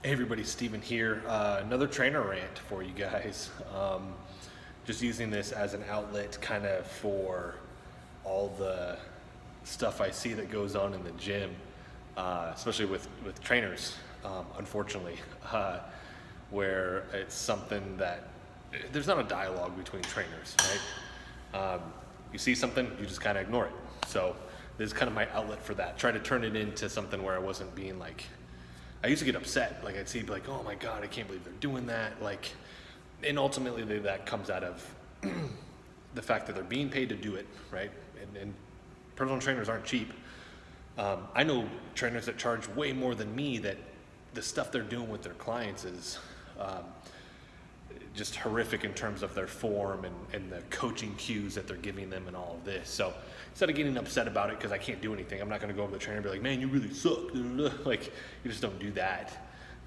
Hey everybody, Steven here. Another trainer rant for you guys. Just using this as an outlet kind of for all the stuff I see that goes on in the gym, especially with trainers, unfortunately, where it's something that there's not a dialogue between trainers, right? You see something, you just kind of ignore it. So this is kind of my outlet for that. Try to turn it into something where I wasn't being like, I used to get upset. Like I'd see, like, oh my God, I can't believe they're doing that. Like, and ultimately that comes out of the fact that they're being paid to do it, right? And personal trainers aren't cheap. I know trainers that charge way more than me that the stuff they're doing with their clients is just horrific in terms of their form and the coaching cues that they're giving them and all of this. So instead of getting upset about it because I can't do anything, I'm not going to go over to the trainer and be like, man, you really suck. Like, you just don't do that,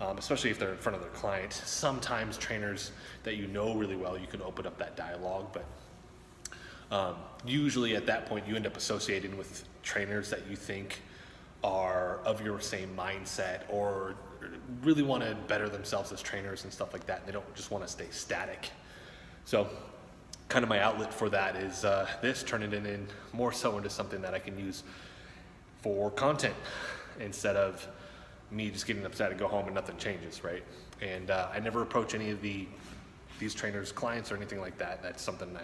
especially if they're in front of their client. Sometimes trainers that you know really well, you can open up that dialogue, but usually at that point you end up associating with trainers that you think are of your same mindset or really want to better themselves as trainers and stuff like that, and they don't just want to stay static. So kind of my outlet for that is this, turning it in more so into something that I can use for content instead of me just getting upset and go home and nothing changes, right? And I never approach any of these trainers' clients or anything like that. That's something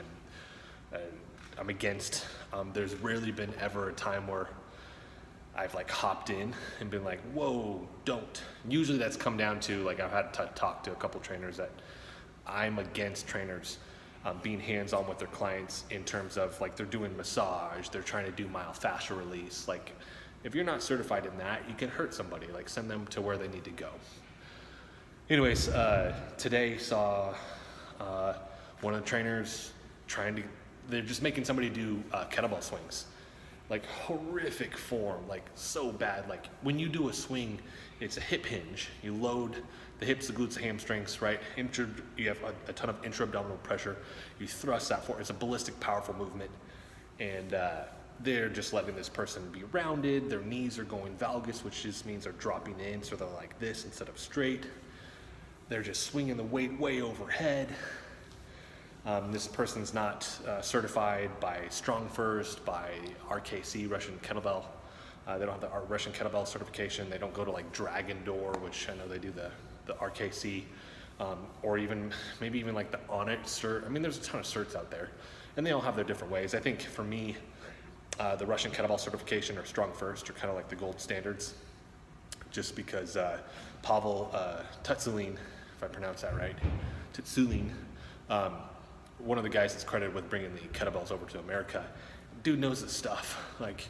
I'm against. There's rarely been ever a time where I've like hopped in and been like, whoa, don't. Usually that's come down to, like, I've had to talk to a couple trainers that I'm against trainers being hands-on with their clients in terms of, like, they're doing massage, they're trying to do myofascial release. Like, if you're not certified in that, you can hurt somebody. Like, send them to where they need to go. Anyways, today saw one of the trainers they're just making somebody do kettlebell swings. Like, horrific form, like so bad. Like, when you do a swing, it's a hip hinge. You load the hips, the glutes, the hamstrings, right? You have a ton of intra-abdominal pressure. You thrust that forward. It's a ballistic, powerful movement. And they're just letting this person be rounded. Their knees are going valgus, which just means they're dropping in, so they're like this instead of straight. They're just swinging the weight way overhead. This person's not certified by Strong First, by RKC, Russian Kettlebell. They don't have the Russian Kettlebell certification. They don't go to like Dragon Door, which I know they do the RKC, or maybe even like the Onnit cert. I mean, there's a ton of certs out there, and they all have their different ways. I think for me, the Russian Kettlebell certification or Strong First are kind of like the gold standards, just because Pavel Tutsulin, if I pronounce that right, Tutsulin, one of the guys that's credited with bringing the kettlebells over to America, dude knows his stuff. Like,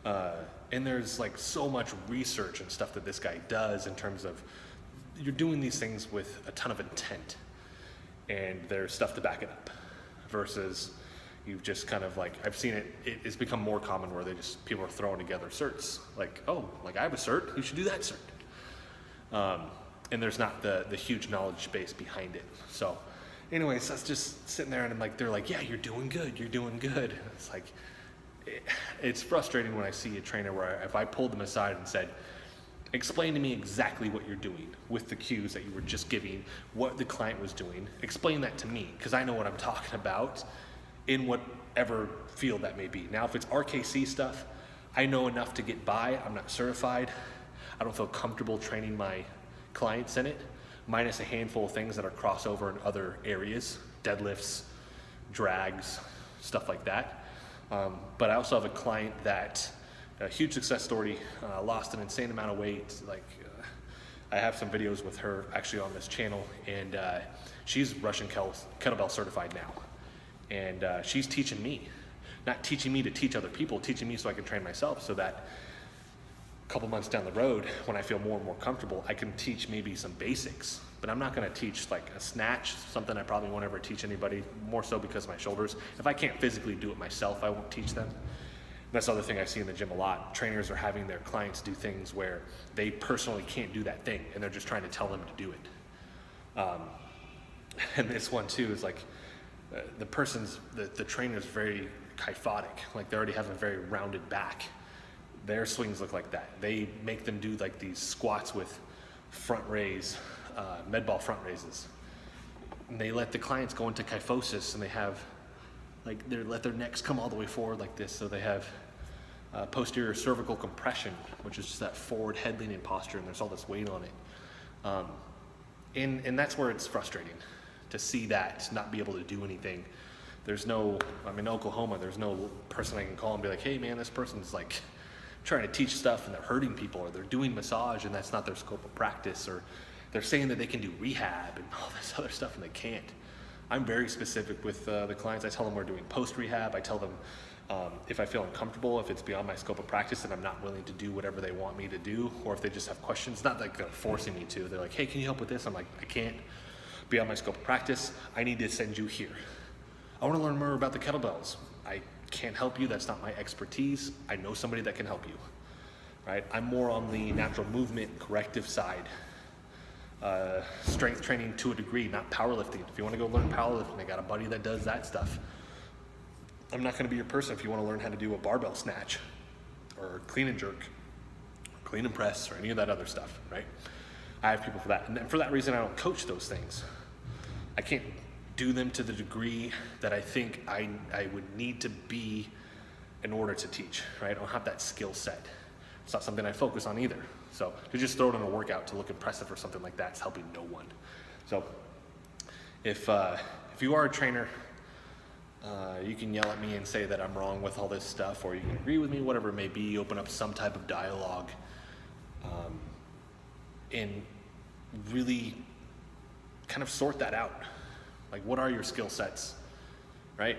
and there's like so much research and stuff that this guy does in terms of you're doing these things with a ton of intent, and there's stuff to back it up. Versus you've just kind of like, I've seen it's become more common where people are throwing together certs. Like, oh, like I have a cert, you should do that cert. And there's not the huge knowledge base behind it. So anyways, that's just sitting there and I'm like, they're like, yeah, you're doing good. It's like, it's frustrating when I see a trainer where if I pulled them aside and said, explain to me exactly what you're doing with the cues that you were just giving, what the client was doing, explain that to me, because I know what I'm talking about in whatever field that may be. Now, if it's RKC stuff, I know enough to get by. I'm not certified. I don't feel comfortable training my clients in it, minus a handful of things that are crossover in other areas, deadlifts, drags, stuff like that. But I also have a client that, a huge success story, lost an insane amount of weight. Like, I have some videos with her actually on this channel, and she's Russian Kettlebell certified now. And she's teaching me, not teaching me to teach other people, teaching me so I can train myself, so that a couple months down the road, when I feel more and more comfortable, I can teach maybe some basics. But I'm not going to teach like a snatch, something I probably won't ever teach anybody, more so because of my shoulders. If I can't physically do it myself, I won't teach them. That's the other thing I see in the gym a lot. Trainers are having their clients do things where they personally can't do that thing, and they're just trying to tell them to do it. And this one too is like, the trainer's very kyphotic. Like, they already have a very rounded back. Their swings look like that. They make them do like these squats with front raise, med ball front raises. And they let the clients go into kyphosis, and they have let their necks come all the way forward like this, so they have posterior cervical compression, which is just that forward head leaning posture, and there's all this weight on it. And that's where it's frustrating to see that not be able to do anything. There's no, I'm in Oklahoma, there's no person I can call and be like, hey man, this person's like trying to teach stuff and they're hurting people, or they're doing massage and that's not their scope of practice, or they're saying that they can do rehab and all this other stuff and they can't. I'm very specific with the clients. I tell them we're doing post-rehab. I tell them if I feel uncomfortable, if it's beyond my scope of practice and I'm not willing to do whatever they want me to do, or if they just have questions, not like they're forcing me to. They're like, hey, can you help with this? I'm like, I can't. Beyond my scope of practice, I need to send you here. I want to learn more about the kettlebells. I can't help you. That's not my expertise. I know somebody that can help you, right? I'm more on the natural movement corrective side. Strength training to a degree, not powerlifting. If you want to go learn powerlifting, I got a buddy that does that stuff. I'm not going to be your person if you want to learn how to do a barbell snatch or clean and jerk, clean and press, or any of that other stuff, right? I have people for that. And for that reason, I don't coach those things. I can't do them to the degree that I think I would need to be in order to teach, right? I don't have that skill set. It's not something I focus on either. So to just throw it in a workout to look impressive or something like that is helping no one. So if you are a trainer, you can yell at me and say that I'm wrong with all this stuff, or you can agree with me, whatever it may be, open up some type of dialogue, and really kind of sort that out. Like, what are your skill sets, right?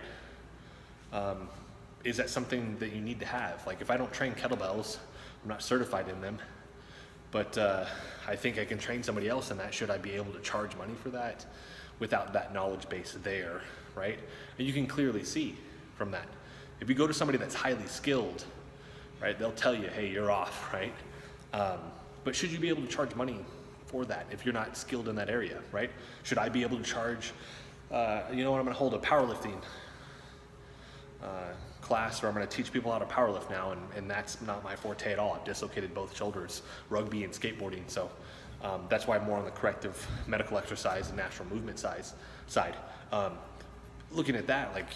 Is that something that you need to have? Like, if I don't train kettlebells, I'm not certified in them, but I think I can train somebody else in that. Should I be able to charge money for that without that knowledge base there, right? And you can clearly see from that. If you go to somebody that's highly skilled, right, they'll tell you, hey, you're off, right? But should you be able to charge money for that if you're not skilled in that area, right? Should I be able to charge, you know what, I'm gonna hold a powerlifting class where I'm gonna teach people how to powerlift now, and that's not my forte at all. I've dislocated both shoulders, rugby and skateboarding, so that's why I'm more on the corrective medical exercise and natural movement side. Looking at that, like,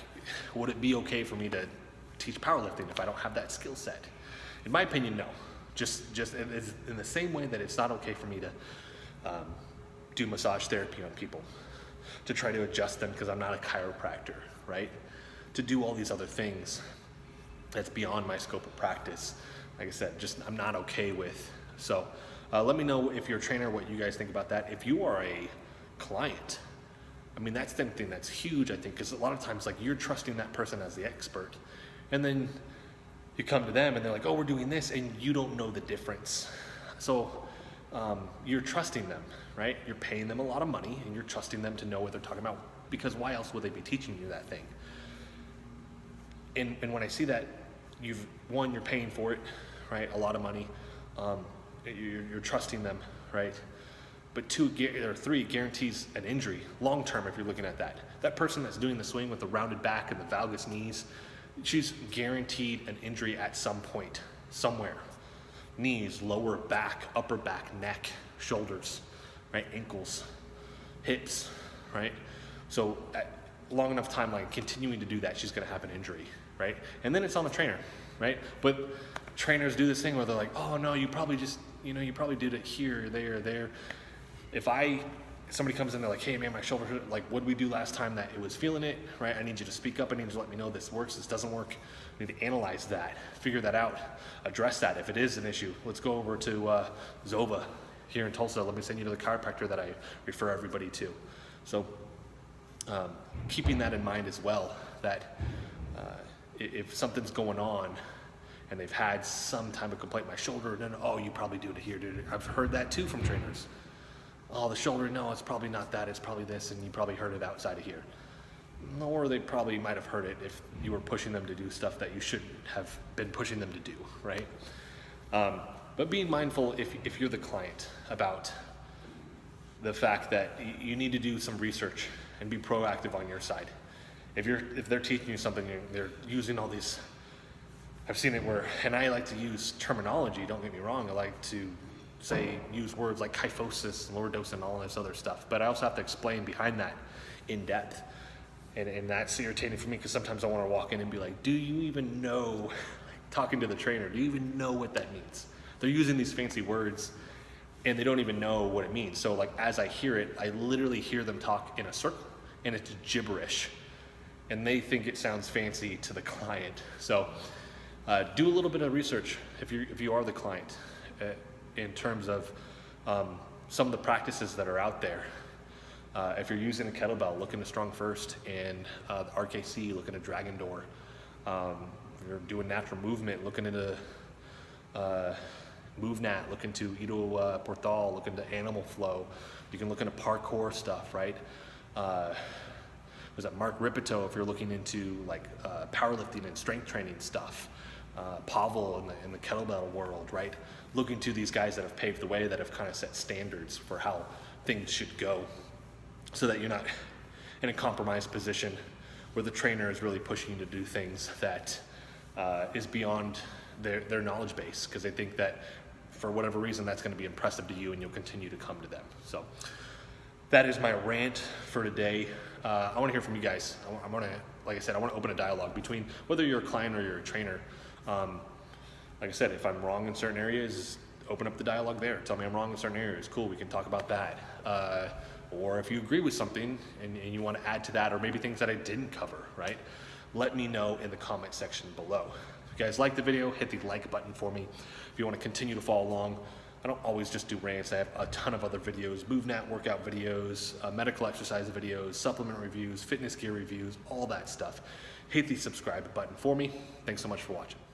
would it be okay for me to teach powerlifting if I don't have that skill set? In my opinion, no. Just in the same way that it's not okay for me to do massage therapy on people, to try to adjust them because I'm not a chiropractor, right? To do all these other things that's beyond my scope of practice. Like I said, just I'm not okay with. So let me know if you're a trainer what you guys think about that. If you are a client, I mean, that's the thing that's huge, I think, because a lot of times, like, you're trusting that person as the expert, and then you come to them and they're like, oh, we're doing this, and you don't know the difference. So you're trusting them, right? You're paying them a lot of money and you're trusting them to know what they're talking about, because why else would they be teaching you that thing? And when I see that, you're paying for it, right? A lot of money. You're trusting them, right? But 2 or 3 guarantees an injury long term if you're looking at that. That person that's doing the swing with the rounded back and the valgus knees, she's guaranteed an injury at some point, somewhere. Knees, lower back, upper back, neck, shoulders, right? Ankles, hips, right? So at long enough timeline, continuing to do that, she's gonna have an injury, right? And then it's on the trainer, right? But trainers do this thing where they're like, oh no, you probably just, you probably did it here, there. If somebody comes in, they're like, hey man, my shoulder hurt, like, what did we do last time that it was feeling it, right? I need you to speak up. I need you to let me know this works, this doesn't work. I need to analyze that, figure that out, address that. If it is an issue, let's go over to Zova here in Tulsa. Let me send you to the chiropractor that I refer everybody to. So keeping that in mind as well, that if something's going on and they've had some type of complaint, my shoulder, then, oh, you probably do it here, dude. I've heard that too from trainers. Oh, the shoulder, no, it's probably not that, it's probably this, and you probably heard it outside of here. Or they probably might have heard it if you were pushing them to do stuff that you shouldn't have been pushing them to do, right? But being mindful if you're the client about the fact that you need to do some research and be proactive on your side. If they're teaching you something, they're using all these, I've seen it where, and I like to use terminology, don't get me wrong, I like to use words like kyphosis and lordosis and all this other stuff, but I also have to explain behind that in depth. And that's irritating for me because sometimes I want to walk in and be like, do you even know, talking to the trainer, do you even know what that means? They're using these fancy words and they don't even know what it means. So like as I hear it, I literally hear them talk in a circle and it's gibberish. And they think it sounds fancy to the client. So do a little bit of research if you are the client in terms of some of the practices that are out there. If you're using a kettlebell, look into Strong First and the RKC, look into Dragon Door. If you're doing natural movement, look into MoveNat, look into Ido Portal, look into Animal Flow. You can look into parkour stuff, right? Was that Mark Ripito if you're looking into like powerlifting and strength training stuff. Pavel in the kettlebell world, right? Looking to these guys that have paved the way, that have kind of set standards for how things should go, so that you're not in a compromised position where the trainer is really pushing you to do things that is beyond their knowledge base, because they think that for whatever reason that's going to be impressive to you and you'll continue to come to them. So that is my rant for today. I want to hear from you guys. I want to, like I said, I want to open a dialogue between whether you're a client or you're a trainer. Like I said, if I'm wrong in certain areas, open up the dialogue there. Tell me I'm wrong in certain areas. Cool, we can talk about that. Or if you agree with something and you want to add to that, or maybe things that I didn't cover, right? Let me know in the comment section below. If you guys like the video, hit the like button for me. If you want to continue to follow along, I don't always just do rants. I have a ton of other videos, MoveNat workout videos, medical exercise videos, supplement reviews, fitness gear reviews, all that stuff. Hit the subscribe button for me. Thanks so much for watching.